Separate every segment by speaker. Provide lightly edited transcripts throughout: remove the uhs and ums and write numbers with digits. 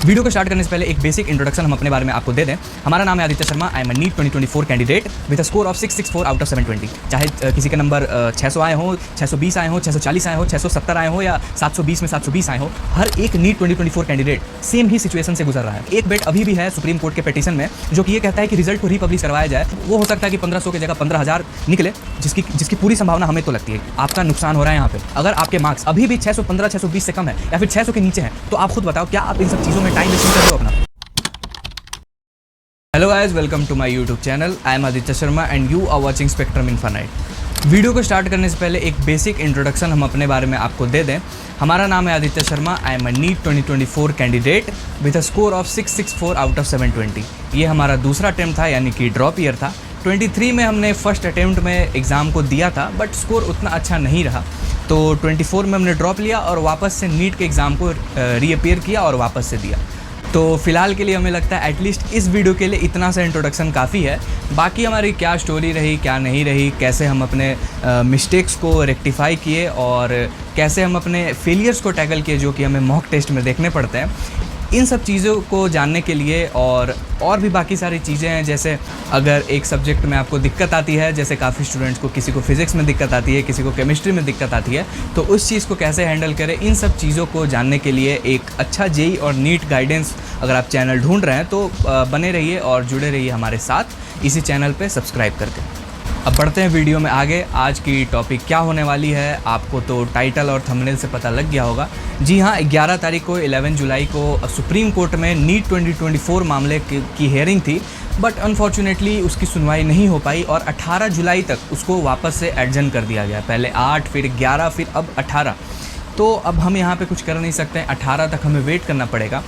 Speaker 1: Video को start करने से पहले एक बेसिक इंट्रोडक्शन हम अपने बारे में आपको दे दें। हमारा नाम है Aditya Sharma. I am NEET 2024 candidate with a score of 664 out of 720। चाहे किसी के नंबर 600 आए हो, 620 आए हो, 640 आए हो, 670 आए हो या 720 में 720 आए हो, हर एक नीट 2024 कैंडिडेट सेम ही सिचुएशन से गुजर रहा है। एक बेट अभी भी है सुप्रीम कोर्ट के पिटीशन में जो कि ये कहता है कि रिजल्ट को रिपब्लिश करवाया जाए। वो हो सकता है कि 1500 की जगह 15,000 निकले, जिसकी पूरी संभावना हमें तो लगती है। आपका नुकसान हो रहा है यहाँ पे। अगर आपके मार्क्स अभी भी 615 620 से कम है या फिर 600 के नीचे हैं तो आप खुद बताओ, क्या आप इन सब चीज़ों में टाइम वेस्ट कर रहे हो अपना? Hello guys, welcome to my YouTube channel. I am Aditya Sharma and you are watching spectrum infinite. Video को स्टार्ट करने से पहले एक बेसिक इंट्रोडक्शन हम अपने बारे में आपको दे दें। हमारा नाम है Aditya Sharma. I am NEET 2024 candidate with a score of 664 out of 720। ये हमारा दूसरा अटेम्प्ट था, यानी कि ड्रॉप ईयर था। 23 में हमने फर्स्ट अटेम्प्ट में एग्ज़ाम को दिया था, बट स्कोर उतना अच्छा नहीं रहा, तो 24 में हमने ड्रॉप लिया और वापस से नीट के एग्ज़ाम को रीअपीयर किया और वापस से दिया। तो फ़िलहाल के लिए हमें लगता है एटलीस्ट इस वीडियो के लिए इतना सा इंट्रोडक्शन काफ़ी है। बाकी हमारी क्या स्टोरी रही, क्या नहीं रही, कैसे हम अपने मिस्टेक्स को रेक्टिफाई किए और कैसे हम अपने फेलियर्स को टैकल किए जो कि हमें मॉक टेस्ट में देखने पड़ते हैं, इन सब चीज़ों को जानने के लिए और भी बाकी सारी चीज़ें हैं। जैसे अगर एक सब्जेक्ट में आपको दिक्कत आती है, जैसे काफ़ी स्टूडेंट्स को, किसी को फिज़िक्स में दिक्कत आती है, किसी को केमिस्ट्री में दिक्कत आती है, तो उस चीज़ को कैसे हैंडल करें, इन सब चीज़ों को जानने के लिए एक अच्छा जेईई और नीट गाइडेंस अगर आप चैनल ढूंढ रहे हैं तो बने रहिए और जुड़े रहिए हमारे साथ इसी चैनल पर सब्सक्राइब करके। अब बढ़ते हैं वीडियो में आगे। आज की टॉपिक क्या होने वाली है आपको तो टाइटल और थंबनेल से पता लग गया होगा। जी हाँ, 11 तारीख को 11 जुलाई को सुप्रीम कोर्ट में नीट 2024 मामले की हेयरिंग थी, बट अनफॉर्चुनेटली उसकी सुनवाई नहीं हो पाई और 18 जुलाई तक उसको वापस से एडजन कर दिया गया। पहले 8, फिर 11, फिर अब 18। तो अब हम यहाँ पे कुछ कर नहीं सकते हैं, 18 तक हमें वेट करना पड़ेगा।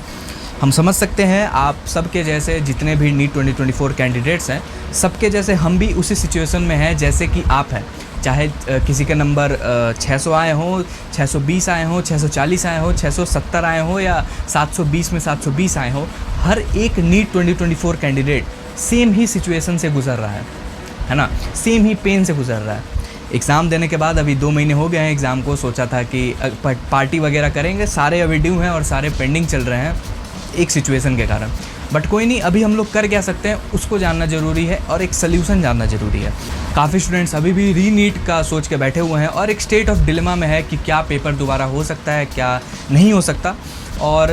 Speaker 1: हम समझ सकते हैं आप सबके जैसे जितने भी नीट 2024 कैंडिडेट्स हैं, सबके जैसे हम भी उसी सिचुएशन में हैं जैसे कि आप हैं। चाहे किसी के नंबर 600 आए हों, 620 आए हों, 640 आए हों, 670 आए हों या 720 में 720 आए हों, हर एक नीट 2024 कैंडिडेट सेम ही सिचुएशन से गुजर रहा है ना, सेम ही पेन से गुजर रहा है। एग्ज़ाम देने के बाद अभी 2 महीने हो गए हैं एग्ज़ाम को। सोचा था कि पार्टी वगैरह करेंगे, सारे अभी ड्यू हैं और सारे पेंडिंग चल रहे हैं एक सिचुएशन के कारण। बट कोई नहीं, अभी हम लोग कर क्या सकते हैं उसको जानना ज़रूरी है और एक सल्यूशन जानना ज़रूरी है। काफ़ी स्टूडेंट्स अभी भी री नीट का सोच के बैठे हुए हैं और एक स्टेट ऑफ डिलेमा में है कि क्या पेपर दोबारा हो सकता है, क्या नहीं हो सकता। और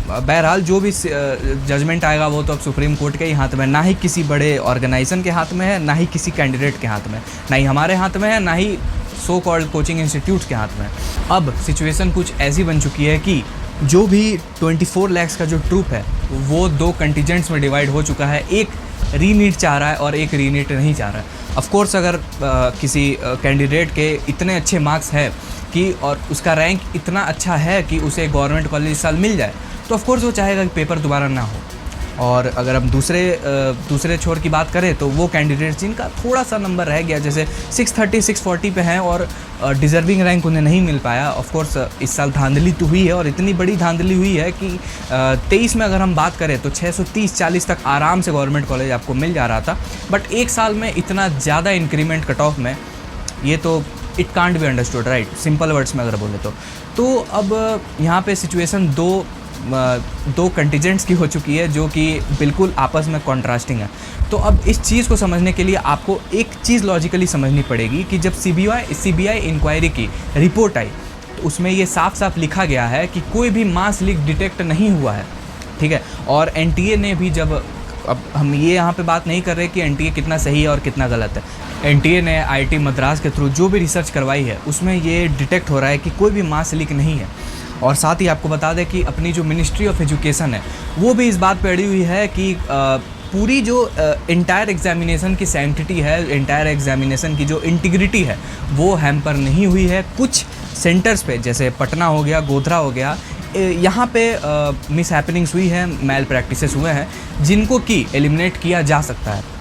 Speaker 1: बहरहाल जो भी जजमेंट आएगा वो तो अब सुप्रीम कोर्ट के ही हाथ में, ना ही किसी बड़े ऑर्गेनाइजेशन के हाथ में है, ना ही किसी कैंडिडेट के हाथ में, ना ही हमारे हाथ में है, ना ही सो कॉल्ड कोचिंग इंस्टीट्यूट्स के हाथ में। अब सिचुएशन कुछ ऐसी बन चुकी है कि जो भी 24 लाख का जो ट्रूप है वो 2 कंटीजेंट्स में डिवाइड हो चुका है। एक री नीट चाह रहा है और एक री नीट नहीं चाह रहा है। ऑफ कोर्स अगर किसी कैंडिडेट के इतने अच्छे मार्क्स है कि और उसका रैंक इतना अच्छा है कि उसे गवर्नमेंट कॉलेज इस साल मिल जाए, तो ऑफ कोर्स वो चाहेगा कि पेपर दोबारा ना हो। और अगर हम दूसरे छोर की बात करें तो वो कैंडिडेट्स जिनका थोड़ा सा नंबर रह गया, जैसे 630 640 पे हैं और डिज़र्विंग रैंक उन्हें नहीं मिल पाया। ऑफ कोर्स इस साल धांधली तो हुई है और इतनी बड़ी धांधली हुई है कि 23 में अगर हम बात करें तो 630-40 तक आराम से गवर्नमेंट कॉलेज आपको मिल जा रहा था। बट एक साल में इतना ज़्यादा इंक्रीमेंट कट ऑफ में, ये तो it can't be understood, right, simple words में अगर बोले तो अब यहाँ पे सिचुएशन दो कंटीजेंट्स की हो चुकी है जो कि बिल्कुल आपस में कॉन्ट्रास्टिंग है। तो अब इस चीज़ को समझने के लिए आपको एक चीज़ लॉजिकली समझनी पड़ेगी कि जब सीबीआई इंक्वायरी की रिपोर्ट आई तो उसमें ये साफ साफ लिखा गया है कि कोई भी मास लीक डिटेक्ट नहीं हुआ है, ठीक है। और एनटीए ने भी, जब अब हम ये यहाँ पे बात नहीं कर रहे कि एनटीए कितना सही है और कितना गलत है, एनटीए ने आईआईटी मद्रास के थ्रू जो भी रिसर्च करवाई है उसमें ये डिटेक्ट हो रहा है कि कोई भी मास लीक नहीं है। और साथ ही आपको बता दें कि अपनी जो मिनिस्ट्री ऑफ एजुकेशन है वो भी इस बात पे अड़ी हुई है कि पूरी जो इंटायर एग्जामिनेशन की सैंक्टिटी है, इंटायर एग्जामिनेशन की जो इंटीग्रिटी है वो हैम्पर नहीं हुई है। कुछ सेंटर्स पे जैसे पटना हो गया, गोधरा हो गया, यहाँ पे मिस हैपनिंग्स हुई हैं, मैल प्रैक्टिसेस हुए हैं जिनको कि एलिमिनेट किया जा सकता है।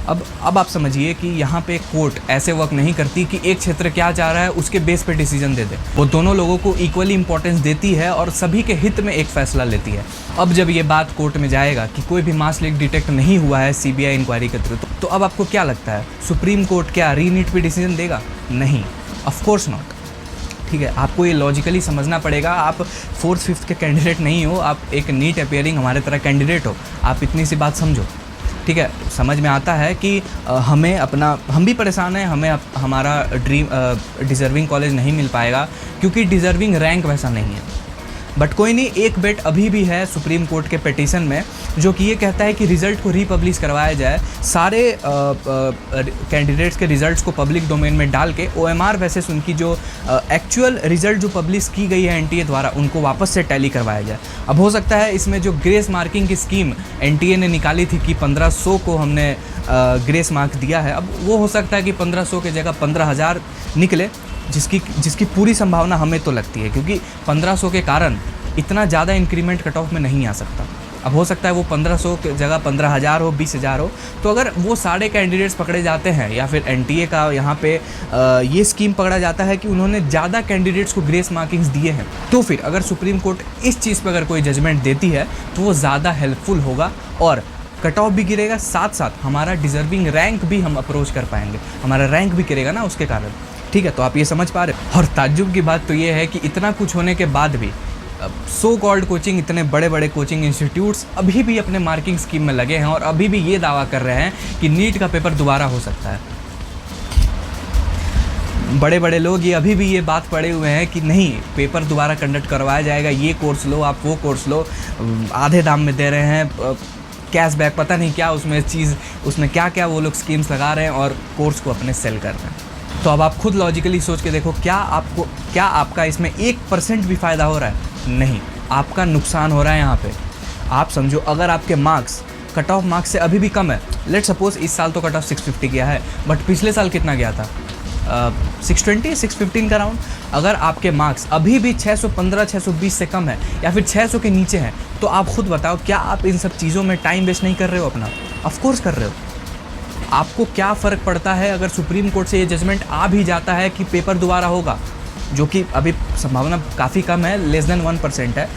Speaker 1: अब आप समझिए कि यहाँ पे कोर्ट ऐसे वर्क नहीं करती कि एक क्षेत्र क्या चाह रहा है उसके बेस पे डिसीजन दे दे। वो दोनों लोगों को इक्वली इंपॉर्टेंस देती है और सभी के हित में एक फैसला लेती है। अब जब ये बात कोर्ट में जाएगा कि कोई भी मास लीक डिटेक्ट नहीं हुआ है सीबीआई इंक्वायरी के थ्रू, तो अब आपको क्या लगता है सुप्रीम कोर्ट क्या री नीट पे डिसीजन देगा? नहीं, ऑफ कोर्स नॉट। ठीक है, आपको ये लॉजिकली समझना पड़ेगा। आप 4th 5th के कैंडिडेट नहीं हो, आप एक नीट अपीयरिंग हमारे तरह कैंडिडेट हो। आप इतनी सी बात समझो, ठीक है। समझ में आता है कि हम भी परेशान हैं, हमें हमारा ड्रीम डिज़र्विंग कॉलेज नहीं मिल पाएगा क्योंकि डिज़र्विंग रैंक वैसा नहीं है। बट कोई नहीं, एक बेट अभी भी है सुप्रीम कोर्ट के पिटीशन में, जो कि ये कहता है कि रिज़ल्ट को रीपब्लिश करवाया जाए। सारे कैंडिडेट्स के रिज़ल्ट्स को पब्लिक डोमेन में डाल के OMR वैसेस उनकी जो एक्चुअल रिज़ल्ट जो पब्लिश की गई है NTA द्वारा, उनको वापस से टैली करवाया जाए। अब हो सकता है इसमें जो ग्रेस मार्किंग की स्कीम NTA ने निकाली थी कि 1500 को हमने ग्रेस मार्क दिया है, अब वो हो सकता है कि 1500 की जगह 15,000 निकले, जिसकी पूरी संभावना हमें तो लगती है, क्योंकि 1500 के कारण इतना ज़्यादा इंक्रीमेंट कट ऑफ में नहीं आ सकता। अब हो सकता है वो 1500 की जगह 15,000 हो, 20,000 हो। तो अगर वो सारे कैंडिडेट्स पकड़े जाते हैं या फिर NTA का यहाँ पे ये स्कीम पकड़ा जाता है कि उन्होंने ज़्यादा कैंडिडेट्स को ग्रेस मार्किंग्स दिए हैं, तो फिर अगर सुप्रीम कोर्ट इस चीज़ पर अगर कोई जजमेंट देती है तो वो ज़्यादा हेल्पफुल होगा और कट ऑफ भी गिरेगा, साथ साथ हमारा डिज़र्विंग रैंक भी हम अप्रोच कर पाएंगे, हमारा रैंक भी गिरेगा ना उसके कारण। ठीक है, तो आप ये समझ पा रहे हो। और ताज्जुब की बात तो ये है कि इतना कुछ होने के बाद भी सो कॉल्ड कोचिंग, इतने बड़े बड़े कोचिंग इंस्टीट्यूट्स अभी भी अपने मार्किंग स्कीम में लगे हैं और अभी भी ये दावा कर रहे हैं कि नीट का पेपर दोबारा हो सकता है। बड़े बड़े लोग ये अभी भी ये बात पड़े हुए हैं कि नहीं, पेपर दोबारा कंडक्ट करवाया जाएगा, ये कोर्स लो, आप वो कोर्स लो, आधे दाम में दे रहे हैं, कैशबैक, पता नहीं क्या उसमें क्या क्या वो लोग स्कीम्स लगा रहे हैं और कोर्स को अपने सेल कर रहे हैं। तो अब आप खुद लॉजिकली सोच के देखो, क्या आपका इसमें 1% भी फ़ायदा हो रहा है? नहीं, आपका नुकसान हो रहा है यहाँ पे। आप समझो, अगर आपके मार्क्स कट ऑफ मार्क्स से अभी भी कम है, लेट सपोज इस साल तो कट ऑफ 650 गया है, बट पिछले साल कितना गया था? 620, 615 का राउंड। अगर आपके मार्क्स अभी भी 615, 620 से कम है या फिर 600 के नीचे हैं, तो आप खुद बताओ, क्या आप इन सब चीज़ों में टाइम वेस्ट नहीं कर रहे हो अपना? ऑफ कोर्स कर रहे हो। आपको क्या फ़र्क पड़ता है अगर सुप्रीम कोर्ट से ये जजमेंट आ भी जाता है कि पेपर दोबारा होगा, जो कि अभी संभावना काफ़ी कम है, लेस देन 1% है।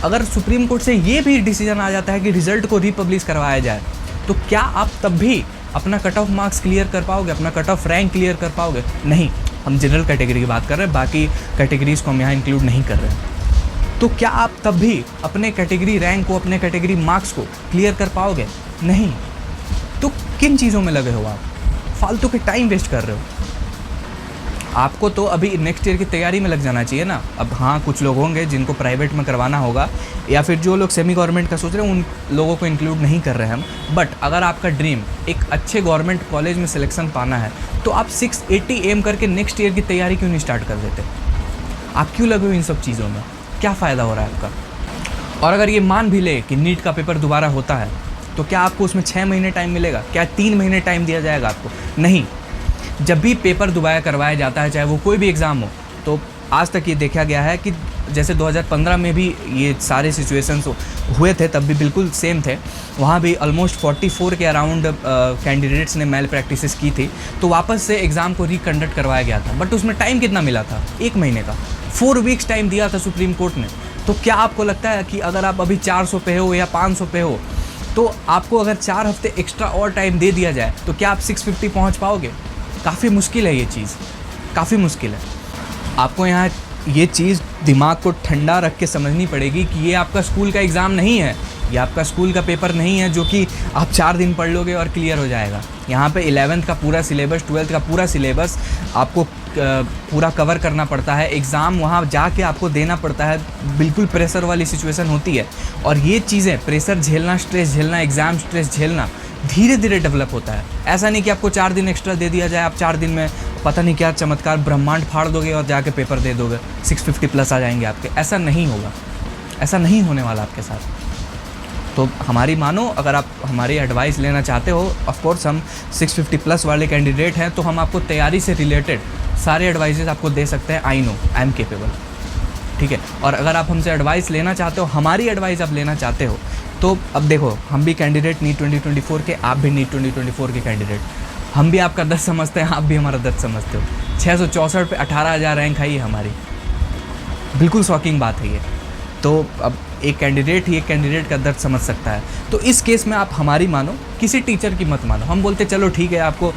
Speaker 1: अगर सुप्रीम कोर्ट से ये भी डिसीजन आ जाता है कि रिज़ल्ट को रीपब्लिश करवाया जाए, तो क्या आप तब भी अपना कट ऑफ मार्क्स क्लियर कर पाओगे, अपना कट ऑफ रैंक क्लियर कर पाओगे? नहीं, हम जनरल कैटेगरी की बात कर रहे हैं, बाकी कैटेगरीज़ को हम यहाँ इंक्लूड नहीं कर रहे हैं। तो क्या आप तब भी अपने कैटेगरी रैंक को, अपने कैटेगरी मार्क्स को क्लियर कर पाओगे? नहीं। तो किन चीज़ों में लगे हो आप? फालतू के टाइम वेस्ट कर रहे हो। आपको तो अभी नेक्स्ट ईयर की तैयारी में लग जाना चाहिए ना। अब हाँ, कुछ लोग होंगे जिनको प्राइवेट में करवाना होगा, या फिर जो लोग सेमी गवर्नमेंट का सोच रहे हैं, उन लोगों को इंक्लूड नहीं कर रहे हैं हम। बट अगर आपका ड्रीम एक अच्छे गवर्नमेंट कॉलेज में सिलेक्शन पाना है, तो आप 680 एम करके नेक्स्ट ईयर की तैयारी क्यों नहीं स्टार्ट कर देते? आप क्यों लगे हो इन सब चीज़ों में? क्या फ़ायदा हो रहा है आपका? और अगर ये मान भी ले कि नीट का पेपर दोबारा होता है, तो क्या आपको उसमें 6 महीने टाइम मिलेगा? क्या 3 महीने टाइम दिया जाएगा आपको? नहीं। जब भी पेपर दोबारा करवाया जाता है, चाहे वो कोई भी एग्ज़ाम हो, तो आज तक ये देखा गया है कि जैसे 2015 में भी ये सारे सिचुएशंस हुए थे, तब भी बिल्कुल सेम थे। वहाँ भी ऑलमोस्ट 44 के अराउंड कैंडिडेट्स ने मैल प्रैक्टिसेस की थी, तो वापस से एग्ज़ाम को रिकंडक्ट करवाया गया था। बट उसमें टाइम कितना मिला था? 1 महीने का। 4 वीक्स टाइम दिया था सुप्रीम कोर्ट ने। तो क्या आपको लगता है कि अगर आप अभी 400 पे हो या 500 पे हो, तो आपको अगर 4 हफ्ते एक्स्ट्रा और टाइम दे दिया जाए, तो क्या आप 650 पहुँच पाओगे? काफ़ी मुश्किल है ये चीज़, काफ़ी मुश्किल है। आपको यहाँ ये चीज़ दिमाग को ठंडा रख के समझनी पड़ेगी कि ये आपका स्कूल का एग्ज़ाम नहीं है, ये आपका स्कूल का पेपर नहीं है जो कि आप 4 दिन पढ़ लोगे और क्लियर हो जाएगा। यहाँ पे 11th का पूरा सिलेबस, 12th का पूरा सिलेबस आपको पूरा कवर करना पड़ता है। एग्ज़ाम वहाँ जाके आपको देना पड़ता है, बिल्कुल प्रेशर वाली सिचुएशन होती है। और ये चीज़ें, प्रेशर झेलना, स्ट्रेस झेलना, एग्ज़ाम स्ट्रेस झेलना, धीरे धीरे डेवलप होता है। ऐसा नहीं कि आपको 4 दिन एक्स्ट्रा दे दिया जाए, आप 4 दिन में पता नहीं क्या चमत्कार ब्रह्मांड फाड़ दोगे और जाके पेपर दे दोगे, 650 प्लस आ जाएंगे आपके। ऐसा नहीं होगा, ऐसा नहीं होने वाला आपके साथ। तो हमारी मानो, अगर आप हमारी एडवाइस लेना चाहते हो, ऑफ कोर्स हम 650 प्लस वाले कैंडिडेट हैं, तो हम आपको तैयारी से रिलेटेड सारे एडवाइसेस आपको दे सकते हैं। I know, I am capable, ठीक है। और अगर आप हमसे एडवाइस लेना चाहते हो, हमारी एडवाइस आप लेना चाहते हो, तो अब देखो, हम भी कैंडिडेट नीट 2024 के, आप भी नीट 2024 के कैंडिडेट। हम भी आपका दर्द समझते हैं, आप भी हमारा दर्द समझते हो। 664 पे 18,000 रैंक है ये हमारी, बिल्कुल शॉकिंग बात है ये। तो अब एक कैंडिडेट ही एक कैंडिडेट का दर्द समझ सकता है। तो इस केस में आप हमारी मानो, किसी टीचर की मत मानो। हम बोलते चलो ठीक है, आपको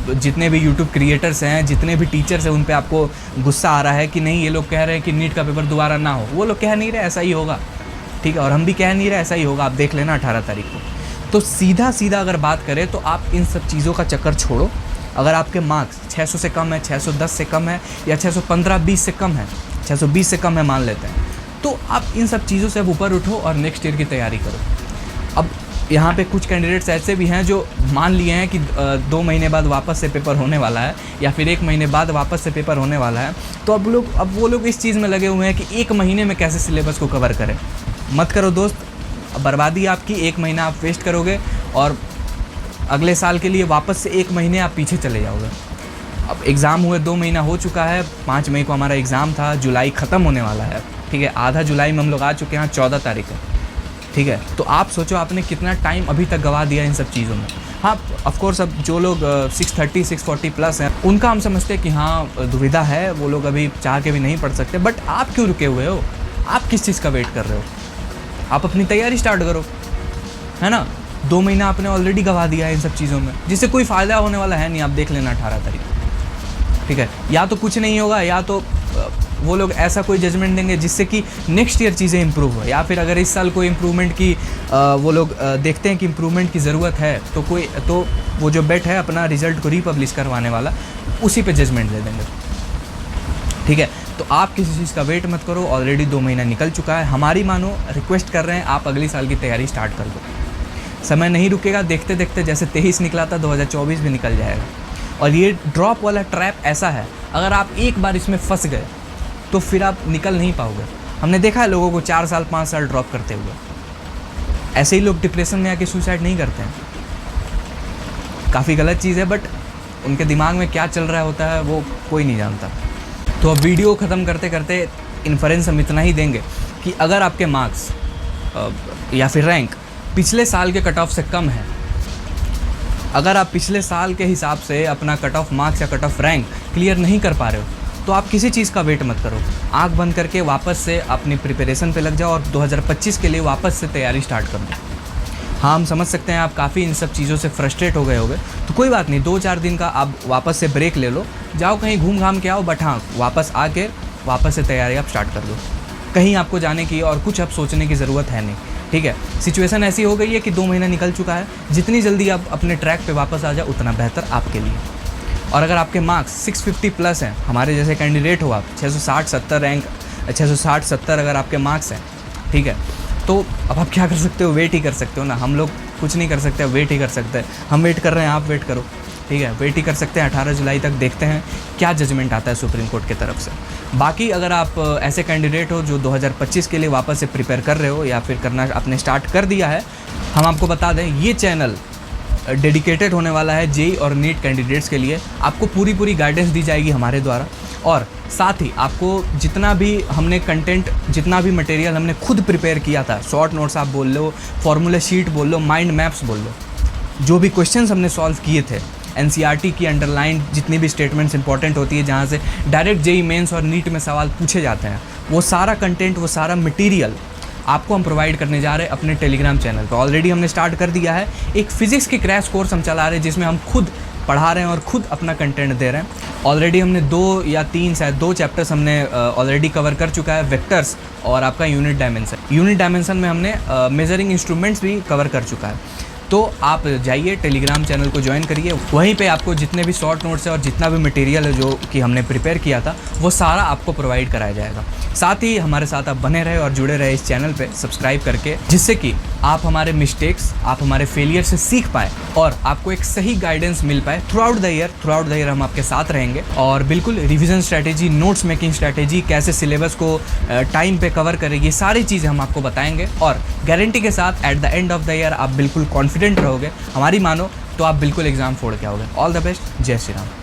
Speaker 1: जितने भी यूट्यूब क्रिएटर्स हैं, जितने भी टीचर्स हैं, उन पे आपको गुस्सा आ रहा है कि नहीं ये लोग कह रहे हैं कि नीट का पेपर दोबारा ना हो, वो लोग कह नहीं रहे ऐसा ही होगा, ठीक है, और हम भी कह नहीं रहे ऐसा ही होगा, आप देख लेना 18 तारीख को। तो सीधा अगर बात करें तो आप इन सब चीज़ों का चक्कर छोड़ो। अगर आपके मार्क्स 600 से कम है, 610 से कम है, या 615-20 से कम है, 620 से कम है मान लेते हैं, तो आप इन सब चीज़ों से अब ऊपर उठो और नेक्स्ट ईयर की तैयारी करो। अब यहाँ पे कुछ कैंडिडेट्स ऐसे भी हैं जो मान लिए हैं कि 2 महीने बाद वापस से पेपर होने वाला है, या फिर 1 महीने बाद वापस से पेपर होने वाला है, तो अब वो लोग इस चीज़ में लगे हुए हैं कि 1 महीने में कैसे सिलेबस को कवर करें। मत करो दोस्त, बर्बादी आपकी, 1 महीना आप वेस्ट करोगे और अगले साल के लिए वापस से 1 महीने आप पीछे चले जाओगे। अब एग्ज़ाम हुए 2 महीना हो चुका है, 5 मई को हमारा एग्ज़ाम था, जुलाई ख़त्म होने वाला है, ठीक है, आधा जुलाई में हम लोग आ चुके हैं, 14 तारीख है, ठीक है। तो आप सोचो आपने कितना टाइम अभी तक गवा दिया इन सब चीज़ों में। हाँ, ऑफ कोर्स अब जो लोग 630 640 प्लस हैं उनका हम समझते हैं कि हाँ दुविधा है, वो लोग अभी चाह के भी नहीं पढ़ सकते, बट आप क्यों रुके हुए हो? आप किस चीज़ का वेट कर रहे हो? आप अपनी तैयारी स्टार्ट करो, है ना। 2 महीना आपने ऑलरेडी गवा दिया है इन सब चीज़ों में, जिससे कोई फ़ायदा होने वाला है नहीं, आप देख लेना 18 तारीख, ठीक है। या तो कुछ नहीं होगा, या तो वो लोग ऐसा कोई जजमेंट देंगे जिससे कि नेक्स्ट ईयर चीज़ें इंप्रूव हो, या फिर अगर इस साल कोई इम्प्रूवमेंट की वो लोग देखते हैं कि इम्प्रूवमेंट की ज़रूरत है, तो वो जो बेट है अपना रिज़ल्ट को रीपब्लिश करवाने वाला, उसी पे जजमेंट दे देंगे, ठीक है। तो आप किसी चीज़ का वेट मत करो, ऑलरेडी 2 महीना निकल चुका है। हमारी मानो रिक्वेस्ट कर रहे हैं, आप अगली साल की तैयारी स्टार्ट कर दो, समय नहीं रुकेगा, देखते देखते जैसे 23 निकला था 2024 भी निकल जाएगा। और ये ड्रॉप वाला ट्रैप ऐसा है, अगर आप एक बार इसमें फंस गए तो फिर आप निकल नहीं पाओगे। हमने देखा है लोगों को 4 साल 5 साल ड्रॉप करते हुए, ऐसे ही लोग डिप्रेशन में आके सुसाइड नहीं करते हैं। काफ़ी गलत चीज़ है, बट उनके दिमाग में क्या चल रहा होता है वो कोई नहीं जानता। तो अब वीडियो ख़त्म करते करते इन्फ्रेंस हम इतना ही देंगे कि अगर आपके मार्क्स या फिर रैंक पिछले साल के कट ऑफ से कम है, अगर आप पिछले साल के हिसाब से अपना कट ऑफ मार्क्स या कट ऑफ रैंक क्लियर नहीं कर पा रहे हो, तो आप किसी चीज़ का वेट मत करो, आंख बंद करके वापस से अपनी प्रिपरेशन पे लग जाओ और 2025 के लिए वापस से तैयारी स्टार्ट कर दो। हाँ, हम समझ सकते हैं आप काफ़ी इन सब चीज़ों से फ्रस्ट्रेट हो गए होगे, तो कोई बात नहीं, 2-4 दिन का आप वापस से ब्रेक ले लो, जाओ कहीं घूम घाम के आओ, बट हाँ वापस आके वापस से तैयारी आप स्टार्ट कर दो। कहीं आपको जाने की और कुछ अब सोचने की ज़रूरत है नहीं, ठीक है। सिचुएशन ऐसी हो गई है कि 2 महीना निकल चुका है, जितनी जल्दी आप अपने ट्रैक पे वापस आ जाओ उतना बेहतर आपके लिए। और अगर आपके मार्क्स 650 प्लस हैं, हमारे जैसे कैंडिडेट हो आप, 660-70 रैंक, 660-70 अगर आपके मार्क्स हैं, ठीक है, तो अब आप क्या कर सकते हो? वेट ही कर सकते हो ना। हम लोग कुछ नहीं कर सकते, वेट ही कर सकते हैं। हम वेट कर रहे हैं, आप वेट करो, ठीक है, वेट ही कर सकते हैं। 18 जुलाई तक देखते हैं क्या जजमेंट आता है सुप्रीम कोर्ट की तरफ से। बाकी अगर आप ऐसे कैंडिडेट हो जो 2025 के लिए वापस से प्रिपेयर कर रहे हो या फिर करना आपने स्टार्ट कर दिया है, हम आपको बता दें ये चैनल डेडिकेटेड होने वाला है जेईई और नीट कैंडिडेट्स के लिए। आपको पूरी गाइडेंस दी जाएगी हमारे द्वारा, और साथ ही आपको जितना भी हमने कंटेंट, जितना भी मटेरियल हमने खुद प्रिपेयर किया था, शॉर्ट नोट्स आप बोल लो, फॉर्मूला शीट बोल लो, माइंड मैप्स बोल लो, जो भी क्वेश्चंस हमने सॉल्व किए थे, एनसीईआरटी की अंडरलाइन जितनी भी स्टेटमेंट्स इंपॉर्टेंट होती है जहाँ से डायरेक्ट जेईई मेंस और नीट में सवाल पूछे जाते हैं, वो सारा कंटेंट, वो सारा मटेरियल आपको हम प्रोवाइड करने जा रहे हैं अपने टेलीग्राम चैनल पर। ऑलरेडी हमने स्टार्ट कर दिया है, एक फिजिक्स की क्रैश कोर्स हम चला रहे हैं जिसमें हम खुद पढ़ा रहे हैं और खुद अपना कंटेंट दे रहे हैं। ऑलरेडी हमने 2 या 3 शायद 2 चैप्टर्स हमने ऑलरेडी कवर कर चुका है, वेक्टर्स और आपका यूनिट डायमेंशन में हमने मेजरिंग इंस्ट्रूमेंट्स भी कवर कर चुका है। तो आप जाइए टेलीग्राम चैनल को ज्वाइन करिए, वहीं पे आपको जितने भी शॉर्ट नोट्स है और जितना भी मटेरियल है जो कि हमने प्रिपेयर किया था वो सारा आपको प्रोवाइड कराया जाएगा। साथ ही हमारे साथ आप बने रहे और जुड़े रहे इस चैनल पे सब्सक्राइब करके, जिससे कि आप हमारे मिस्टेक्स, आप हमारे फेलियर से सीख पाए और आपको एक सही गाइडेंस मिल पाए थ्रू आउट द ईयर हम आपके साथ रहेंगे। और बिल्कुल revision strategy, notes making strategy, कैसे सिलेबस को टाइम पे कवर करें, ये सारी चीज़ें हम आपको बताएंगे और गारंटी के साथ at the end of the year आप बिल्कुल कॉन्फिडेंट रहोगे। हमारी मानो तो आप बिल्कुल एग्जाम फोड़ के आओगे। ऑल द बेस्ट, जय श्री राम।